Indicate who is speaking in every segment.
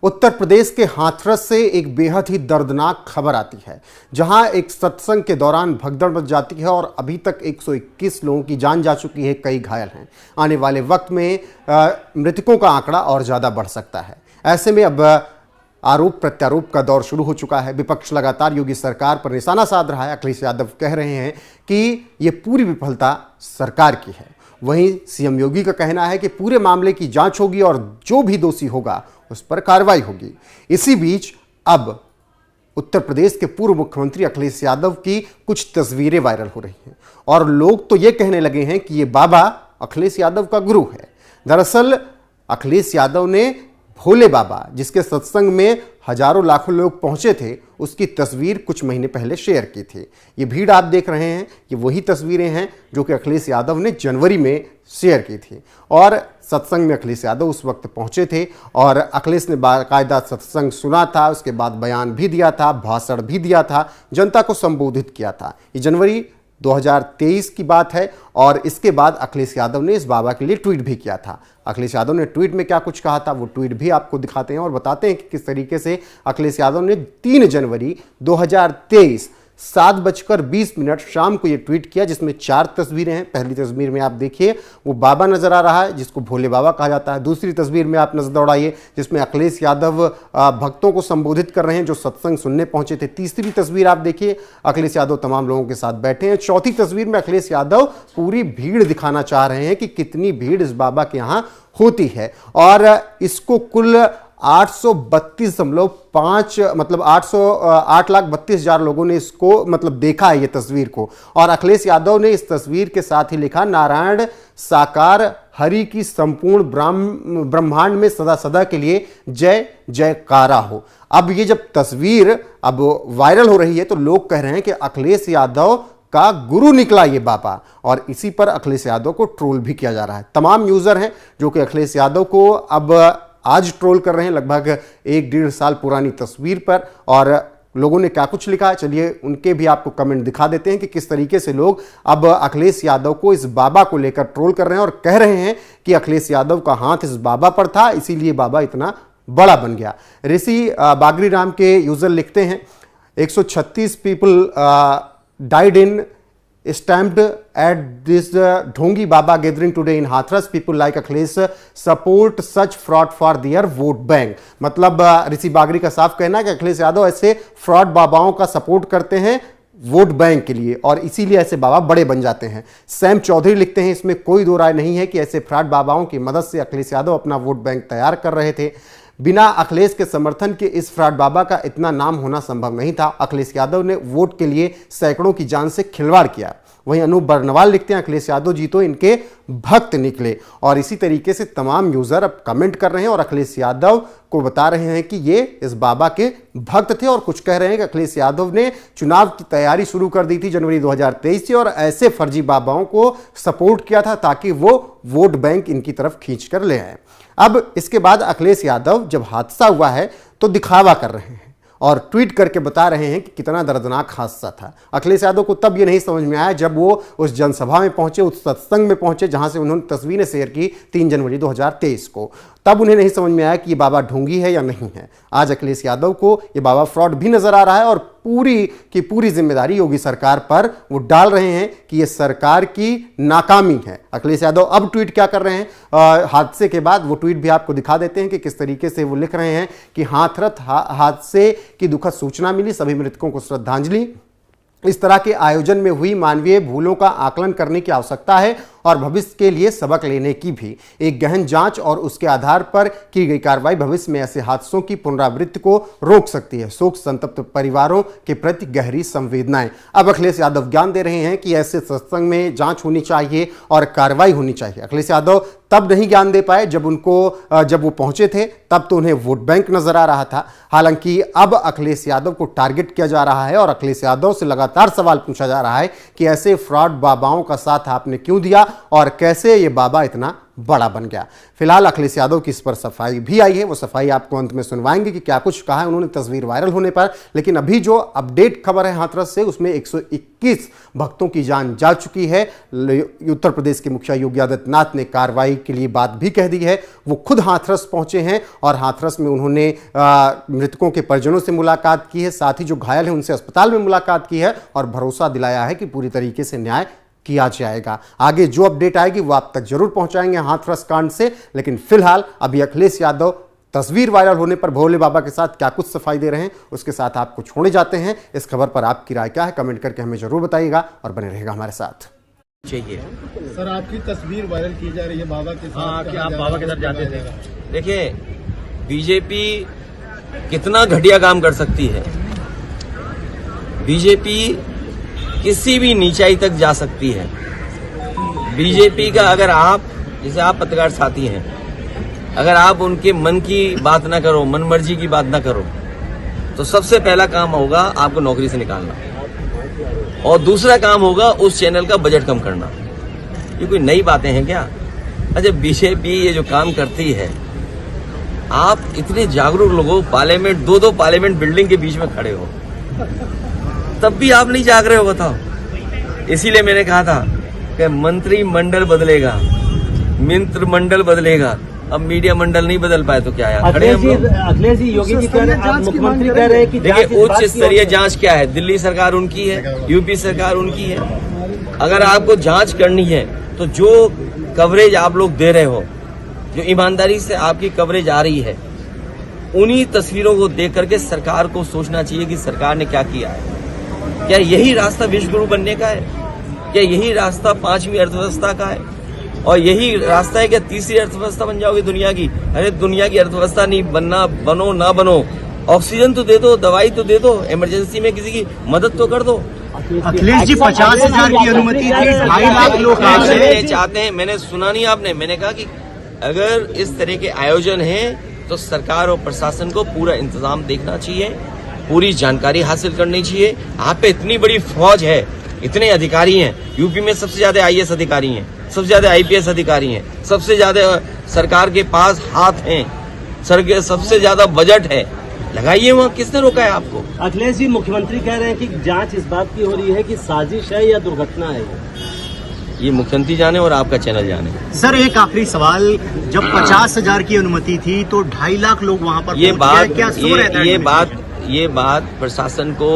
Speaker 1: उत्तर प्रदेश के हाथरस से एक बेहद ही दर्दनाक खबर आती है, जहां एक सत्संग के दौरान भगदड़ मच जाती है और अभी तक 121 लोगों की जान जा चुकी है, कई घायल हैं। आने वाले वक्त में मृतकों का आंकड़ा और ज़्यादा बढ़ सकता है। ऐसे में अब आरोप प्रत्यारोप का दौर शुरू हो चुका है। विपक्ष लगातार योगी सरकार पर निशाना साध रहा है। अखिलेश यादव कह रहे हैं कि ये पूरी विफलता सरकार की है। वहीं सीएम योगी का कहना है कि पूरे मामले की जांच होगी और जो भी दोषी होगा उस पर कार्रवाई होगी। इसी बीच अब उत्तर प्रदेश के पूर्व मुख्यमंत्री अखिलेश यादव की कुछ तस्वीरें वायरल हो रही हैं और लोग तो ये कहने लगे हैं कि ये बाबा अखिलेश यादव का गुरु है। दरअसल अखिलेश यादव ने भोले बाबा, जिसके सत्संग में हजारों लाखों लोग पहुंचे थे, उसकी तस्वीर कुछ महीने पहले शेयर की थी। ये भीड़ आप देख रहे हैं, ये वही तस्वीरें हैं जो कि अखिलेश यादव ने जनवरी में शेयर की थी। और सत्संग में अखिलेश यादव उस वक्त पहुंचे थे और अखिलेश ने बाकायदा सत्संग सुना था, उसके बाद बयान भी दिया था, भाषण भी दिया था, जनता को संबोधित किया था। ये जनवरी 2023 की बात है और इसके बाद अखिलेश यादव ने इस बाबा के लिए ट्वीट भी किया था। अखिलेश यादव ने ट्वीट में क्या कुछ कहा था, वो ट्वीट भी आपको दिखाते हैं और बताते हैं कि किस तरीके से अखिलेश यादव ने 3 जनवरी 2023 7:20 शाम को ये ट्वीट किया, जिसमें 4 तस्वीरें हैं। पहली तस्वीर में आप देखिए वो बाबा नजर आ रहा है, जिसको भोले बाबा कहा जाता है। दूसरी तस्वीर में आप नजर दौड़ाइए, जिसमें अखिलेश यादव भक्तों को संबोधित कर रहे हैं जो सत्संग सुनने पहुंचे थे। तीसरी तस्वीर आप देखिए, अखिलेश यादव तमाम लोगों के साथ बैठे हैं। चौथी तस्वीर में अखिलेश यादव पूरी भीड़ दिखाना चाह रहे हैं कि कितनी भीड़ इस बाबा के यहाँ होती है और इसको कुल 832.5 मतलब 8,32,000 लोगों ने इसको मतलब देखा है ये तस्वीर को। और अखिलेश यादव ने इस तस्वीर के साथ ही लिखा, नारायण साकार हरि की संपूर्ण ब्रह्मांड में सदा सदा के लिए जय जयकारा हो। अब ये जब तस्वीर अब वायरल हो रही है तो लोग कह रहे हैं कि अखिलेश यादव का गुरु निकला ये बाबा, और इसी पर अखिलेश यादव को ट्रोल भी किया जा रहा है। तमाम यूजर हैं जो कि अखिलेश यादव को अब आज ट्रोल कर रहे हैं, लगभग 1-1.5 साल पुरानी तस्वीर पर। और लोगों ने क्या कुछ लिखा है, चलिए उनके भी आपको कमेंट दिखा देते हैं कि किस तरीके से लोग अब अखिलेश यादव को, इस बाबा को लेकर ट्रोल कर रहे हैं और कह रहे हैं कि अखिलेश यादव का हाथ इस बाबा पर था, इसीलिए बाबा इतना बड़ा बन गया। ऋषि बागरी राम के यूजर लिखते हैं, 136 people died in stamped at this ढोंगी बाबा gathering today in Hathras. People like Akhilesh support such fraud for their vote bank. मतलब ऋषि बागरी का साफ कहना है कि अखिलेश यादव ऐसे फ्रॉड बाबाओं का सपोर्ट करते हैं वोट बैंक के लिए और इसीलिए ऐसे बाबा बड़े बन जाते हैं। सैम चौधरी लिखते हैं, इसमें कोई दो राय नहीं है कि ऐसे फ्रॉड बाबाओं की मदद से अखिलेश यादव अपना वोट बैंक तैयार कर रहे थे। बिना अखिलेश के समर्थन के इस फ्रॉड बाबा का इतना नाम होना संभव नहीं था। अखिलेश यादव ने वोट के लिए सैकड़ों की जान से खिलवाड़ किया। वहीं अनूप बर्नवाल लिखते हैं, अखिलेश यादव जी तो इनके भक्त निकले। और इसी तरीके से तमाम यूजर अब कमेंट कर रहे हैं और अखिलेश यादव को बता रहे हैं कि ये इस बाबा के भक्त थे। और कुछ कह रहे हैं कि अखिलेश यादव ने चुनाव की तैयारी शुरू कर दी थी जनवरी 2023 से और ऐसे फर्जी बाबाओं को सपोर्ट किया था ताकि वो वोट बैंक इनकी तरफ खींच कर ले आए। अब इसके बाद अखिलेश यादव जब हादसा हुआ है तो दिखावा कर रहे हैं और ट्वीट करके बता रहे हैं कि कितना दर्दनाक हादसा था। अखिलेश यादव को तब ये नहीं समझ में आया जब वो उस जनसभा में पहुंचे, उस सत्संग में पहुंचे जहां से उन्होंने तस्वीरें शेयर की 3 जनवरी 2023 को। तब उन्हें नहीं समझ में आया कि ये बाबा ढोंगी है या नहीं है। आज अखिलेश यादव को ये बाबा फ्रॉड भी नजर आ रहा है और पूरी की पूरी जिम्मेदारी योगी सरकार पर वो डाल रहे हैं कि ये सरकार की नाकामी है। अखिलेश यादव अब ट्वीट क्या कर रहे हैं हादसे के बाद, वो ट्वीट भी आपको दिखा देते हैं कि किस तरीके से वो लिख रहे हैं कि हादसे की दुखद सूचना मिली, सभी मृतकों को श्रद्धांजलि। इस तरह के आयोजन में हुई मानवीय भूलों का आकलन करने की आवश्यकता है और भविष्य के लिए सबक लेने की भी। एक गहन जांच और उसके आधार पर की गई कार्रवाई भविष्य में ऐसे हादसों की पुनरावृत्ति को रोक सकती है। शोक संतप्त परिवारों के प्रति गहरी संवेदनाएं। अब अखिलेश यादव ज्ञान दे रहे हैं कि ऐसे सत्संग में जांच होनी चाहिए और कार्रवाई होनी चाहिए। अखिलेश यादव तब नहीं ज्ञान दे पाए जब वो पहुंचे थे, तब तो उन्हें वोट बैंक नजर आ रहा था। हालांकि अब अखिलेश यादव को टारगेट किया जा रहा है और अखिलेश यादव से लगातार सवाल पूछा जा रहा है कि ऐसे फ्रॉड बाबाओं का साथ आपने क्यों दिया और कैसे ये बाबा इतना बड़ा बन गया। फिलहाल अखिलेश यादव की इस पर सफाई भी आई है, वो सफाई आपको अंत में सुनवाएंगे कि क्या कुछ कहा है उन्होंने तस्वीर वायरल होने पर। लेकिन अभी जो अपडेट खबर है हाथरस से, उसमें 121 भक्तों की जान जा चुकी है। उत्तर प्रदेश के मुखिया योगी आदित्यनाथ ने कार्रवाई के लिए बात भी कह दी है। वो खुद हाथरस पहुंचे हैं और हाथरस में उन्होंने मृतकों के परिजनों से मुलाकात की है, साथ ही जो घायल हैं उनसे अस्पताल में मुलाकात की है और भरोसा दिलाया है कि पूरी तरीके से न्याय किया जाएगा। आगे जो अपडेट आएगी वो आप तक जरूर पहुंचाएंगे हाथरस कांड से। लेकिन फिलहाल अभी अखिलेश यादव तस्वीर वायरल होने पर भोले बाबा के साथ क्या कुछ सफाई दे रहे हैं उसके साथ आपको छोड़े जाते हैं। इस खबर पर आपकी राय क्या है कमेंट करके हमें जरूर बताइएगा और बने रहेगा हमारे साथ।
Speaker 2: चाहिए
Speaker 3: सर, आपकी तस्वीर वायरल की जा रही है बाबा के साथ।
Speaker 2: हाँ, क्या आप बाबा के साथ जाते थे? देखिए, बीजेपी कितना घटिया काम कर सकती है। बीजेपी किसी भी नीचाई तक जा सकती है। बीजेपी का अगर आप, जैसे आप पत्रकार साथी हैं, अगर आप उनके मन की बात ना करो, मन मर्जी की बात ना करो, तो सबसे पहला काम होगा आपको नौकरी से निकालना और दूसरा काम होगा उस चैनल का बजट कम करना। ये कोई नई बातें हैं क्या? अच्छा, बीजेपी ये जो काम करती है, आप इतने जागरूक लोगों, पार्लियामेंट, दो पार्लियामेंट बिल्डिंग के बीच में खड़े हो, तब भी आप नहीं जाग रहे हो, बताओ। इसीलिए मैंने कहा था कि मंत्रिमंडल बदलेगा, मंत्रिमंडल बदलेगा, अब मीडिया मंडल नहीं बदल पाए तो क्या यार, खड़े हम लोग।
Speaker 4: अखिलेश जी, योगी जी कह रहे हैं, मुख्यमंत्री कह रहे हैं कि
Speaker 2: देखिए, उच्च स्तरीय जांच क्या है? दिल्ली सरकार उनकी है, यूपी सरकार उनकी है। अगर आपको जांच करनी है तो जो कवरेज आप लोग दे रहे हो, जो ईमानदारी से आपकी कवरेज आ रही है, उन्हीं तस्वीरों को देख करके सरकार को सोचना चाहिए कि सरकार ने क्या किया है। क्या यही रास्ता विश्व गुरु बनने का है? क्या यही रास्ता 5वीं अर्थव्यवस्था का है? और यही रास्ता है क्या तीसरी अर्थव्यवस्था बन जाओगे दुनिया की? अरे दुनिया की अर्थव्यवस्था नहीं बनना, बनो ना बनो, ऑक्सीजन तो दे दो, दवाई तो दे दो, इमरजेंसी में किसी की मदद तो कर दो।
Speaker 4: अखिलेश जी 50,000 की अनुमति थी, 2.5 लाख लोग
Speaker 2: चाहते हैं। मैंने सुना नहीं आपने, मैंने कहा कि अगर इस तरह के आयोजन हैं तो सरकार और प्रशासन को पूरा इंतजाम देखना चाहिए, पूरी जानकारी हासिल करनी चाहिए। आप पे इतनी बड़ी फौज है, इतने अधिकारी हैं, यूपी में सबसे ज्यादा IAS अधिकारी हैं, सबसे ज्यादा IPS अधिकारी हैं, सबसे ज्यादा सरकार के पास हाथ हैं, सबसे ज्यादा बजट है, लगाइए वहाँ। किसने रोका है आपको?
Speaker 4: अखिलेश जी, मुख्यमंत्री कह रहे हैं कि जांच इस बात की हो रही है कि साजिश है या दुर्घटना है।
Speaker 2: ये मुख्यमंत्री जाने और आपका चैनल जाने।
Speaker 4: सर, एक आखिरी सवाल, जब 50,000 की अनुमति थी तो 2.5 लाख लोग वहाँ पर
Speaker 2: ये बात प्रशासन को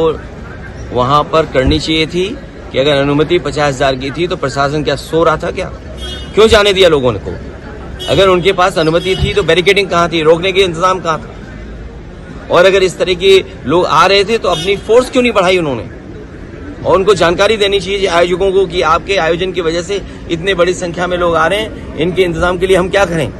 Speaker 2: वहाँ पर करनी चाहिए थी कि अगर अनुमति 50,000 की थी तो प्रशासन क्या सो रहा था क्या? क्यों जाने दिया लोगों को? अगर उनके पास अनुमति थी तो बैरिकेडिंग कहाँ थी, रोकने के इंतजाम कहाँ था? और अगर इस तरह के लोग आ रहे थे तो अपनी फोर्स क्यों नहीं बढ़ाई उन्होंने? और उनको जानकारी देनी चाहिए आयोजकों को कि आपके आयोजन की वजह से इतने बड़ी संख्या में लोग आ रहे हैं, इनके इंतजाम के लिए हम क्या करें?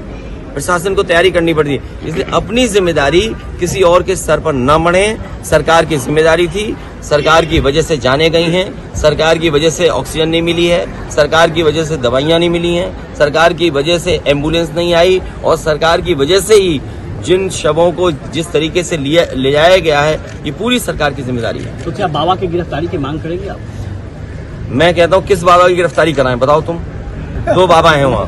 Speaker 2: प्रशासन को तैयारी करनी पड़ती है। इसलिए अपनी जिम्मेदारी किसी और के सर पर न मढ़े। सरकार की जिम्मेदारी थी, सरकार की वजह से जाने गई हैं, सरकार की वजह से ऑक्सीजन नहीं मिली है, सरकार की वजह से दवाइयां नहीं मिली हैं, सरकार की वजह से एम्बुलेंस नहीं आई, और सरकार की वजह से ही जिन शवों को जिस तरीके से ले जाया गया है, ये पूरी सरकार की जिम्मेदारी है।
Speaker 4: तो क्या बाबा की गिरफ्तारी की मांग करेंगे आप?
Speaker 2: मैं कहता हूँ किस बाबा की गिरफ्तारी कराएं, बताओ तुम? 2 बाबा हैं वहाँ।